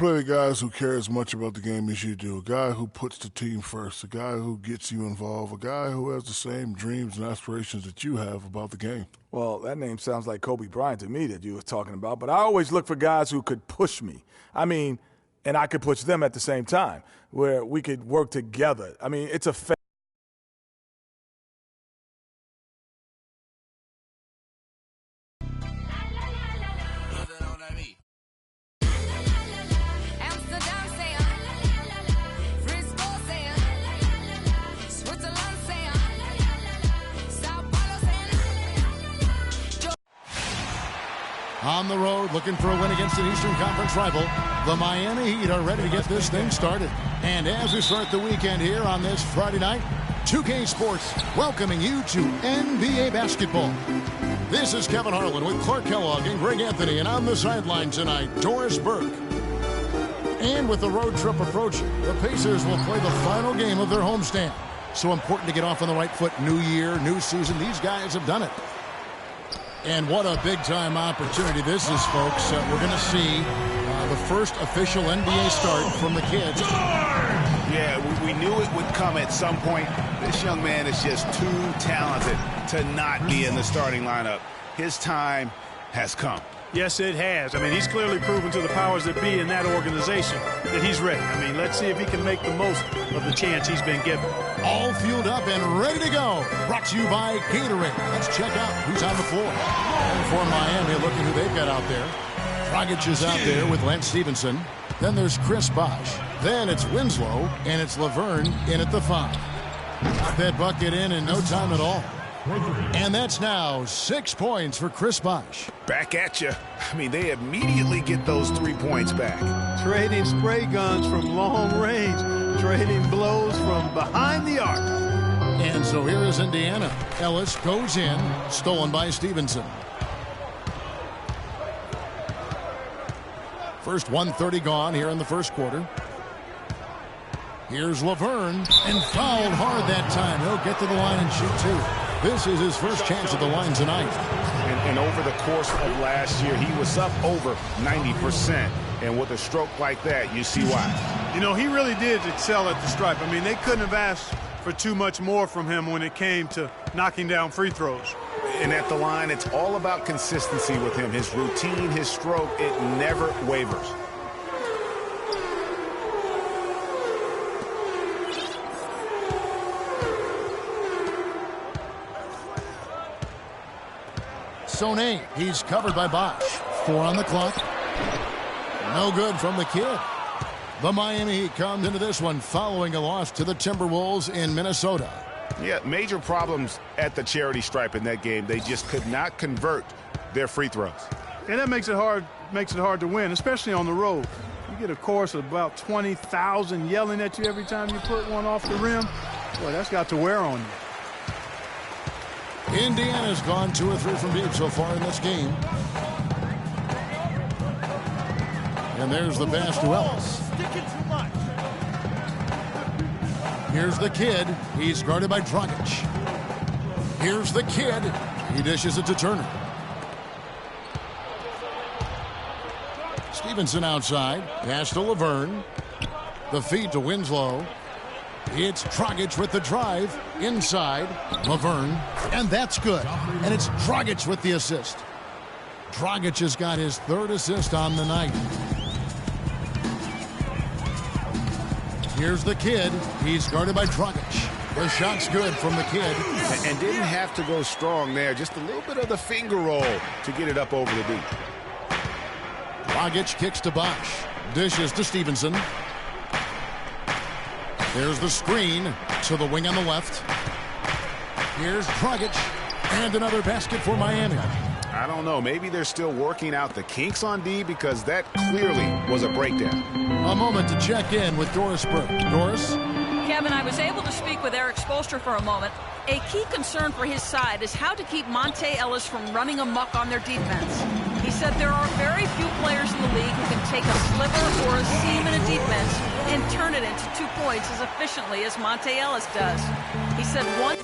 play the guys who care as much about the game as you do, a guy who puts the team first, a guy who gets you involved, a guy who has the same dreams and aspirations that you have about the game. Well, that name sounds like Kobe Bryant to me that you were talking about, but I always look for guys who could push me. And I could push them at the same time, where we could work together. It's a On the road, looking for a win against an Eastern Conference rival, the Miami Heat are ready to get this thing started. And as we start the weekend here on this Friday night, 2K Sports welcoming you to NBA basketball. This is Kevin Harlan with Clark Kellogg and Greg Anthony, and on the sideline tonight, Doris Burke. And with the road trip approaching, the Pacers will play the final game of their homestand. So important to get off on the right foot. New year, new season. These guys have done it. And what a big-time opportunity this is, folks. We're going to see the first official NBA start from the kids. Yeah, we knew it would come at some point. This young man is just too talented to not be in the starting lineup. His time has come. Yes, it has. He's clearly proven to the powers that be in that organization that he's ready. Let's see if he can make the most of the chance he's been given. All fueled up and ready to go. Brought to you by Gatorade. Let's check out who's on the floor. And for Miami, look at who they've got out there. Dragic is out there with Lance Stevenson. Then there's Chris Bosh. Then it's Winslow, and it's Laverne in at the 5. Got that bucket in no time at all. And that's now 6 points for Chris Bosh. Back at you. They immediately get those 3 points back. Trading spray guns from long range. Trading blows from behind the arc. And so here is Indiana. Ellis goes in, stolen by Stevenson. First 1:30 gone here in the first quarter. Here's Laverne, and fouled hard that time. He'll get to the line and shoot two. This is his first chance at the line tonight. And over the course of last year, he was up over 90%. And with a stroke like that, you see why. He really did excel at the stripe. They couldn't have asked for too much more from him when it came to knocking down free throws. And at the line, it's all about consistency with him. His routine, his stroke, it never wavers. Sone, he's covered by Bosh. 4 on the clock. No good from the kid. The Miami Heat comes into this one following a loss to the Timberwolves in Minnesota. Yeah, major problems at the charity stripe in that game. They just could not convert their free throws. And that makes it hard to win, especially on the road. You get a chorus of about 20,000 yelling at you every time you put one off the rim. Boy, that's got to wear on you. Indiana's gone 2 or 3 from deep so far in this game. And there's the pass to Ellis. Here's the kid. He's guarded by Dragic. Here's the kid. He dishes it to Turner. Stevenson outside. Pass to Laverne. The feed to Winslow. It's Dragic with the drive. Inside. Laverne. And that's good. And it's Dragic with the assist. Dragic has got his 3rd assist on the night. Here's the kid. He's guarded by Dragic. The shot's good from the kid. And didn't have to go strong there. Just a little bit of the finger roll to get it up over the deep. Dragic kicks to Bosh. Dishes to Stevenson. There's the screen to the wing on the left. Here's Dragic. And another basket for Miami. I don't know. Maybe they're still working out the kinks on D because that clearly was a breakdown. A moment to check in with Doris Burke. Doris? Kevin, I was able to speak with Eric Spoelstra for a moment. A key concern for his side is how to keep Monta Ellis from running amok on their defense. He said there are very few players in the league who can take a sliver or a seam in a defense and turn it into 2 points as efficiently as Monta Ellis does. He said one...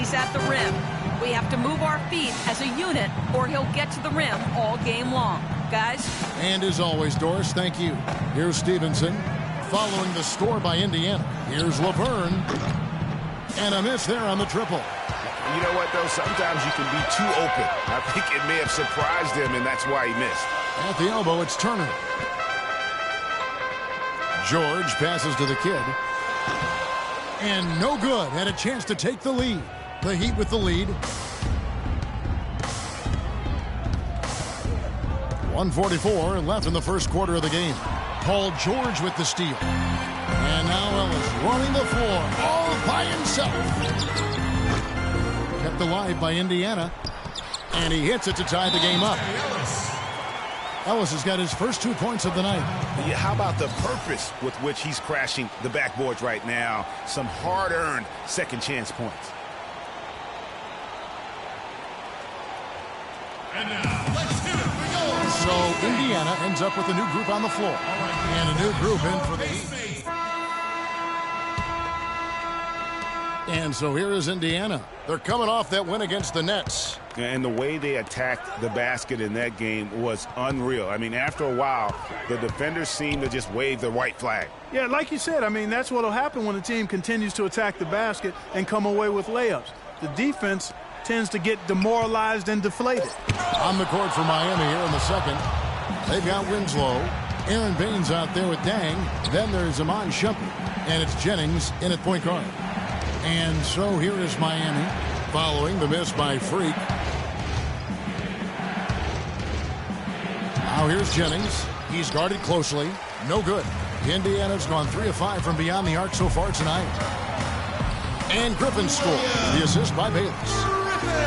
he's at the rim. We have to move our feet as a unit, or he'll get to the rim all game long. Guys? And as always, Doris, thank you. Here's Stevenson following the score by Indiana. Here's Laverne. And a miss there on the triple. You know what, though? Sometimes you can be too open. I think it may have surprised him, and that's why he missed. At the elbow, it's Turner. George passes to the kid. And no good. Had a chance to take the lead. The Heat with the lead. 1:44 left in the first quarter of the game. Paul George with the steal. And now Ellis running the floor all by himself. Kept alive by Indiana. And he hits it to tie the game up. Ellis has got his first 2 points of the night. Yeah, how about the purpose with which he's crashing the backboards right now? Some hard-earned second chance points. And now, let's do it. We go. So Indiana ends up with a new group on the floor. And a new group in for the Heat. And so here is Indiana. They're coming off that win against the Nets. And the way they attacked the basket in that game was unreal. I mean, after a while, the defenders seemed to just wave the white flag. Yeah, like you said, I mean, that's what will happen when a team continues to attack the basket and come away with layups. The defense tends to get demoralized and deflated. On the court for Miami here in the second. They've got Winslow. Aaron Baines out there with Dang. Then there's Iman Shumpert. And it's Jennings in at point guard. And so here is Miami following the miss by Freak. Now here's Jennings. He's guarded closely. No good. Indiana's gone 3 of 5 from beyond the arc so far tonight. And Griffin scores. The assist by Bayless.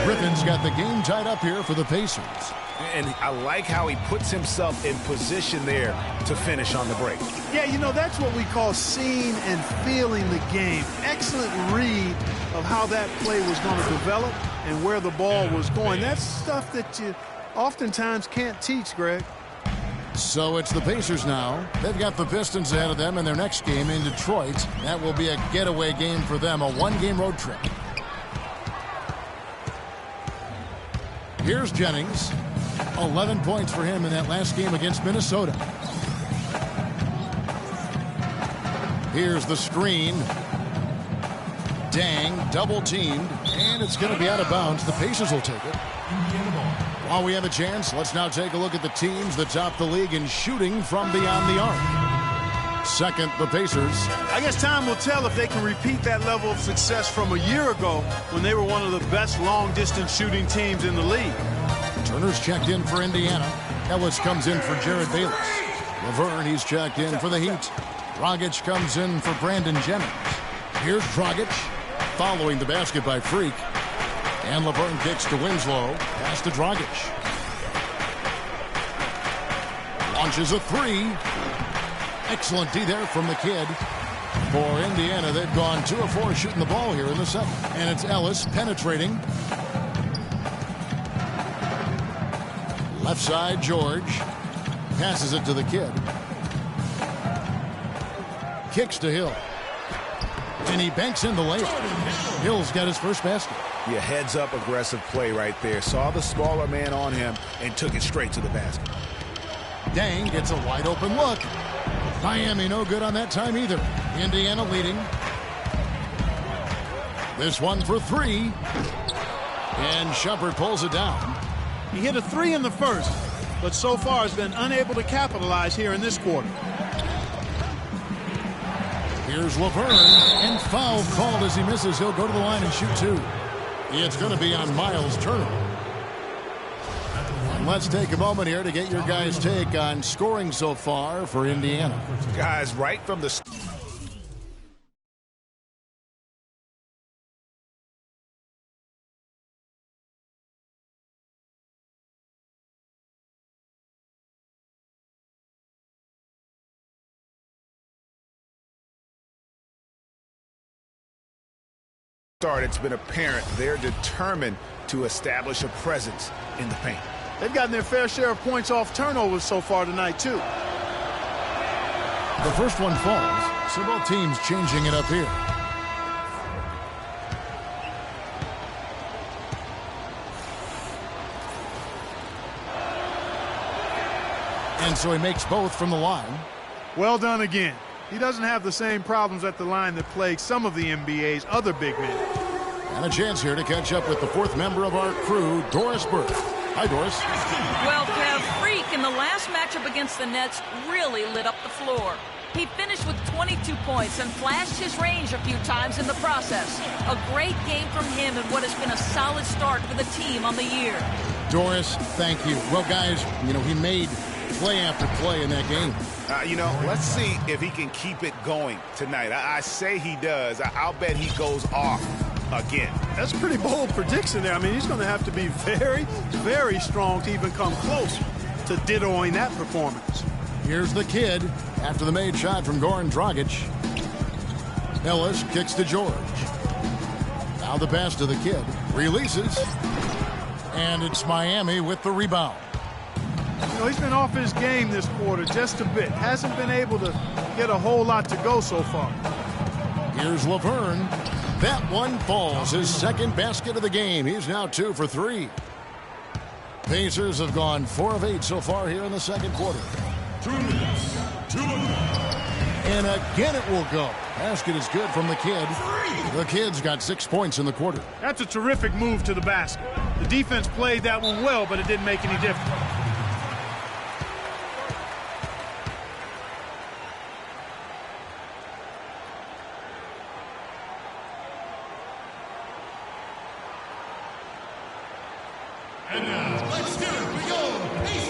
Griffin's got the game tied up here for the Pacers. And I like how he puts himself in position there to finish on the break. Yeah, you know, that's what we call seeing and feeling the game. Excellent read of how that play was going to develop and where the ball was going. That's stuff that you oftentimes can't teach, Greg. So it's the Pacers now. They've got the Pistons ahead of them in their next game in Detroit. That will be a getaway game for them, a one-game road trip. Here's Jennings. 11 points for him in that last game against Minnesota. Here's the screen. Dang, double teamed, and it's going to be out of bounds. The Pacers will take it. While we have a chance, let's now take a look at the teams that top the league in shooting from beyond the arc. Second, the Pacers. I guess time will tell if they can repeat that level of success from a year ago when they were one of the best long-distance shooting teams in the league. Turner's checked in for Indiana. Ellis comes in for Jared Bayless. Laverne, he's checked in for the Heat. Dragic comes in for Brandon Jennings. Here's Dragic, following the basket by Freak. And Laverne kicks to Winslow. Pass to Dragic. Launches a three. Excellent D there from the kid. For Indiana, they've gone 2 of 4 shooting the ball here in the second. And it's Ellis penetrating. Left side, George. Passes it to the kid. Kicks to Hill. And he banks in the layup. Hill's got his first basket. Yeah, heads-up aggressive play right there. Saw the smaller man on him and took it straight to the basket. Dang gets a wide-open look. Miami no good on that time either. Indiana leading. This one for 3. And Shumpert pulls it down. He hit a 3 in the first, but so far has been unable to capitalize here in this quarter. Here's Laverne, and foul called as he misses. He'll go to the line and shoot 2. It's going to be on Miles Turner. And let's take a moment here to get your guys' take on scoring so far for Indiana. Guys, right from the start, it's been apparent they're determined to establish a presence in the paint. They've gotten their fair share of points off turnovers so far tonight, too. The first one falls, so both teams changing it up here. And so he makes both from the line. Well done again. He doesn't have the same problems at the line that plague some of the NBA's other big men. And a chance here to catch up with the fourth member of our crew, Doris Burke. Hi, Doris. Well, Kev, Freak in the last matchup against the Nets really lit up the floor. He finished with 22 points and flashed his range a few times in the process. A great game from him and what has been a solid start for the team on the year. Doris, thank you. Well, guys, he made play after play in that game. Let's see if he can keep it going tonight. I say he does. I'll bet he goes off again. That's a pretty bold prediction there. I mean, he's going to have to be very, very strong to even come close to dittoing that performance. Here's the Kid after the made shot from Goran Dragic. Ellis kicks to George. Now the pass to the Kid. Releases. And it's Miami with the rebound. He's been off his game this quarter just a bit. Hasn't been able to get a whole lot to go so far. Here's Laverne. That one falls. His second basket of the game. He's now 2 for 3. Pacers have gone 4 of 8 so far here in the second quarter. 2 minutes. 2 minutes. And again it will go. Basket is good from the Kid. The Kid's got 6 points in the quarter. That's a terrific move to the basket. The defense played that one well, but it didn't make any difference. And now, let's hear it. We go. Ace.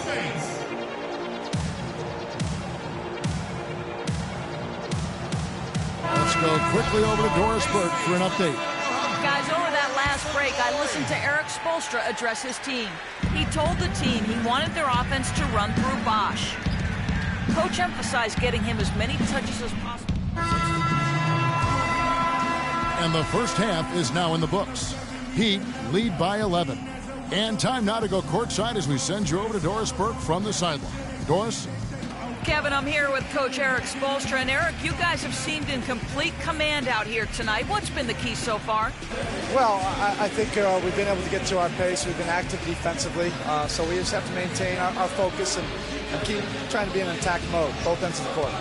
Let's go quickly over to Doris Burke for an update. Guys, over that last break, I listened to Eric Spoelstra address his team. He told the team he wanted their offense to run through Bosh. Coach emphasized getting him as many touches as possible. And the first half is now in the books. Heat lead by 11. And time now to go courtside as we send you over to Doris Burke from the sideline. Doris? Kevin, I'm here with Coach Eric Spoelstra. And Eric, you guys have seemed in complete command out here tonight. What's been the key so far? Well, I think we've been able to get to our pace. We've been active defensively. So we just have to maintain our focus and keep trying to be in an attack mode, both ends of the court.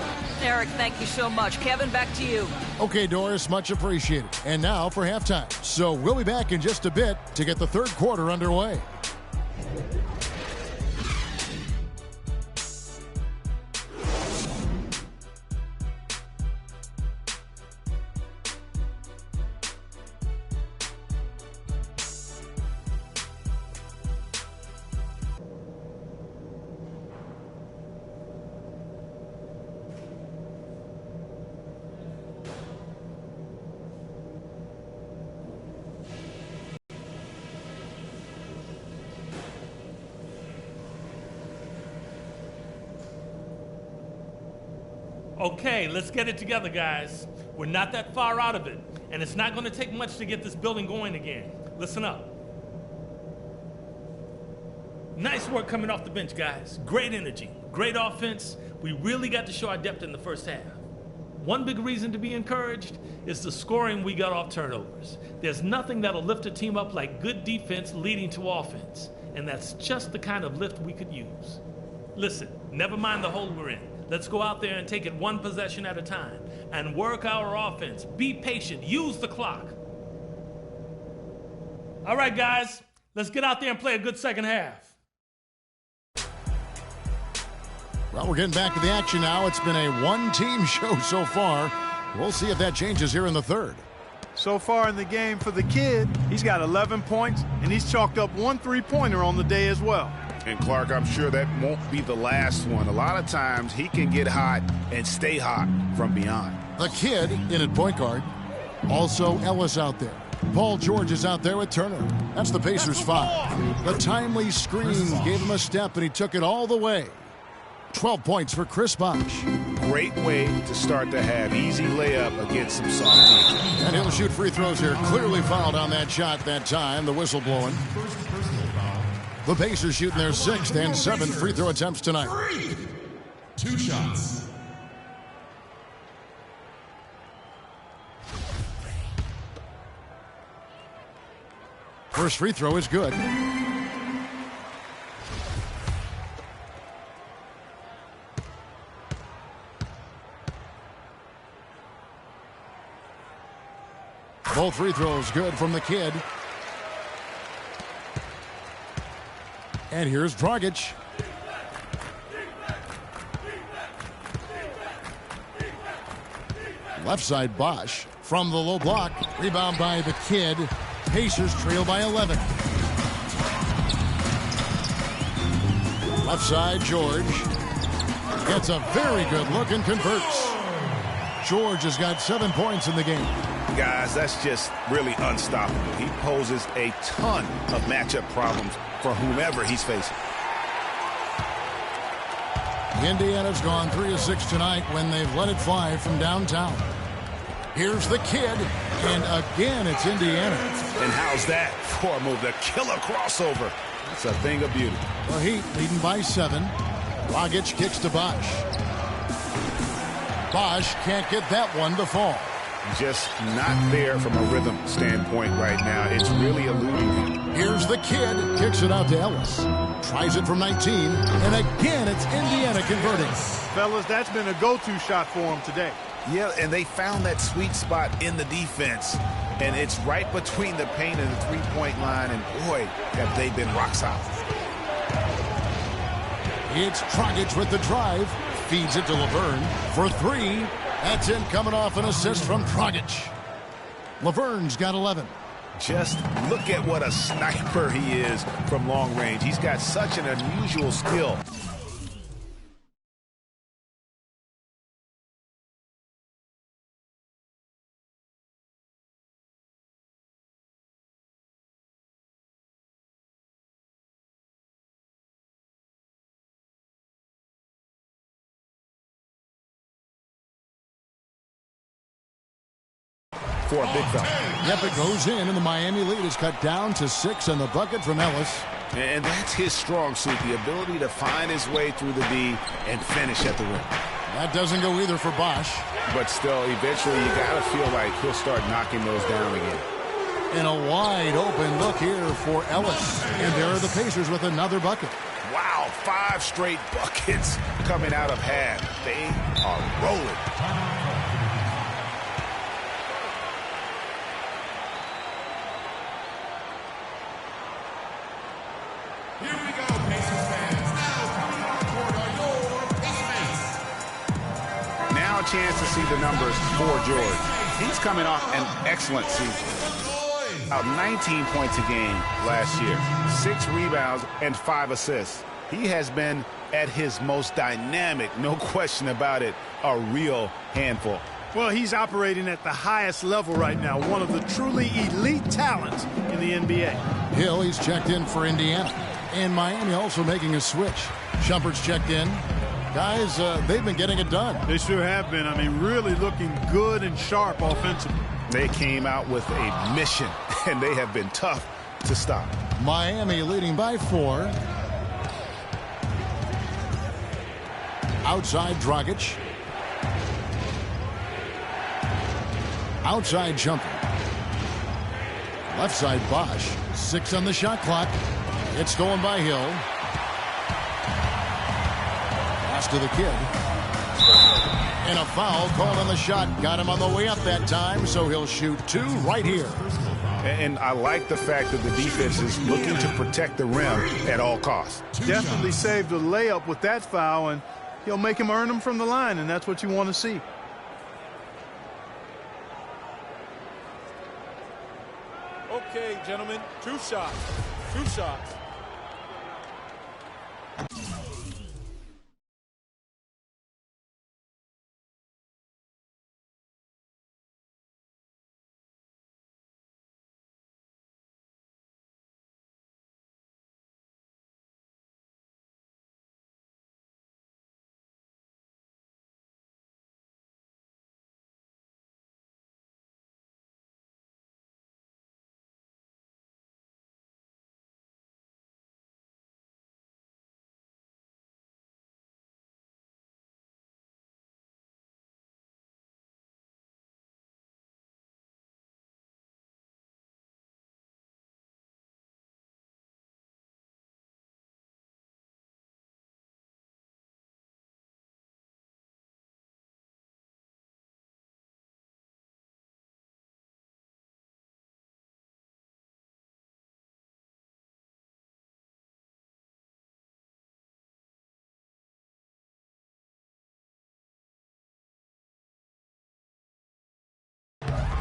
Eric, thank you so much. Kevin, back to you. Okay, Doris, much appreciated. And now for halftime. So we'll be back in just a bit to get the third quarter underway. Okay, let's get it together, guys. We're not that far out of it, and it's not going to take much to get this building going again. Listen up. Nice work coming off the bench, guys. Great energy, great offense. We really got to show our depth in the first half. One big reason to be encouraged is the scoring we got off turnovers. There's nothing that'll lift a team up like good defense leading to offense, and that's just the kind of lift we could use. Listen, never mind the hole we're in. Let's go out there and take it one possession at a time and work our offense. Be patient. Use the clock. All right, guys, let's get out there and play a good second half. Well, we're getting back to the action now. It's been a one-team show so far. We'll see if that changes here in the third. So far in the game for the Kid, he's got 11 points, and he's chalked up 1 3-pointer on the day as well. And Clark, I'm sure that won't be the last one. A lot of times he can get hot and stay hot from beyond. The Kid in at point guard. Also Ellis out there. Paul George is out there with Turner. That's the Pacers 5. The timely screen gave him a step, and he took it all the way. 12 points for Chris Bosh. Great way to start the half. Easy layup against some soft teams. And he'll shoot free throws here. Clearly fouled on that shot that time. The whistle blowing. The Pacers shooting their 6th and 7th free throw attempts tonight. 2 shots. First free throw is good. Both free throws good from the kid. And here's Dragic. Left side Bosch from the low block. Rebound by the kid. Pacers trail by 11. Left side George. Gets a very good look and converts. George has got 7 points in the game. Guys, that's just really unstoppable. He poses a ton of matchup problems for whomever he's facing. Indiana's gone 3 of 6 tonight when they've let it fly from downtown. Here's the kid, and again it's Indiana. And how's that for a move? The killer crossover. It's a thing of beauty. The Heat leading by 7. Dragic kicks to Bosch. Bosch can't get that one to fall. Just not there from a rhythm standpoint right now. It's really eluding him. Here's the kid. Kicks it out to Ellis. Tries it from 19. And again, it's Indiana converting. Fellas, that's been a go-to shot for him today. Yeah, and they found that sweet spot in the defense. And it's right between the paint and the three-point line. And boy, have they been rock solid. It's Dragic with the drive. Feeds it to Laverne for 3. That's in, coming off an assist from Dragic. Laverne's got 11. Just look at what a sniper he is from long range. He's got such an unusual skill. For a big fella. Yep, it goes in, and the Miami lead is cut down to 6 on the bucket from Ellis. And that's his strong suit, the ability to find his way through the D and finish at the rim. That doesn't go either for Bosch. But still, eventually you got to feel like he'll start knocking those down again. And a wide open look here for Ellis. And there are the Pacers with another bucket. Wow, 5 straight buckets coming out of half. They are rolling. Here we go, Pacers fans. Now coming on board are your Pacers. Now a chance to see the numbers for George. He's coming off an excellent season. About 19 points a game last year, 6 rebounds and 5 assists. He has been at his most dynamic, no question about it, a real handful. Well, he's operating at the highest level right now, one of the truly elite talents in the NBA. Hill, he's checked in for Indiana. And Miami also making a switch. Shumpert's checked in. Guys, they've been getting it done. They sure have been. I mean, really looking good and sharp offensively. They came out with a mission, and they have been tough to stop. Miami leading by 4. Outside Dragic. Outside Jumper. Left side Bosch. 6 on the shot clock. It's stolen by Hill. Pass to the kid. And a foul called on the shot. Got him on the way up that time, so he'll shoot 2 right here. And I like the fact that the defense is looking to protect the rim at all costs. Definitely saved a layup with that foul, and he'll make him earn them from the line, and that's what you want to see. Okay, gentlemen, 2 shots. 2 shots.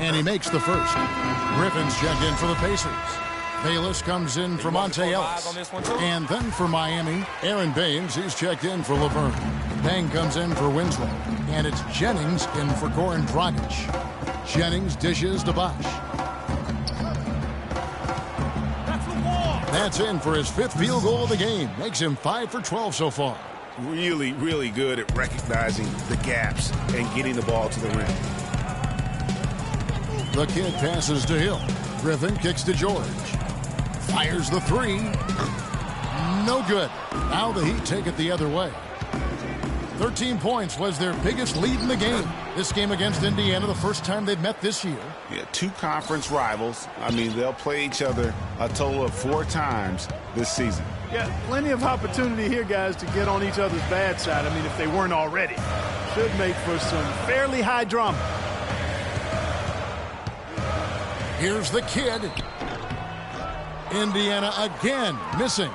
and he makes the first. Griffin's checked in for the Pacers. Bayless comes in for Monte Ellis. And then for Miami, Aaron Baynes, he's checked in for Laverne. Bang comes in for Winslow. And it's Jennings in for Goran Dragic. Jennings dishes to Bosh. That's in for his 5th field goal of the game. Makes him 5 for 12 so far. Really, really good at recognizing the gaps and getting the ball to the rim. The kid passes to Hill. Griffin kicks to George. Fires the 3. No good. Now the Heat take it the other way. 13 points was their biggest lead in the game. This game against Indiana, the first time they've met this year. Yeah, 2 conference rivals. I mean, they'll play each other a total of 4 times this season. Yeah, plenty of opportunity here, guys, to get on each other's bad side. I mean, if they weren't already. Should make for some fairly high drama. Here's the kid. Indiana again missing.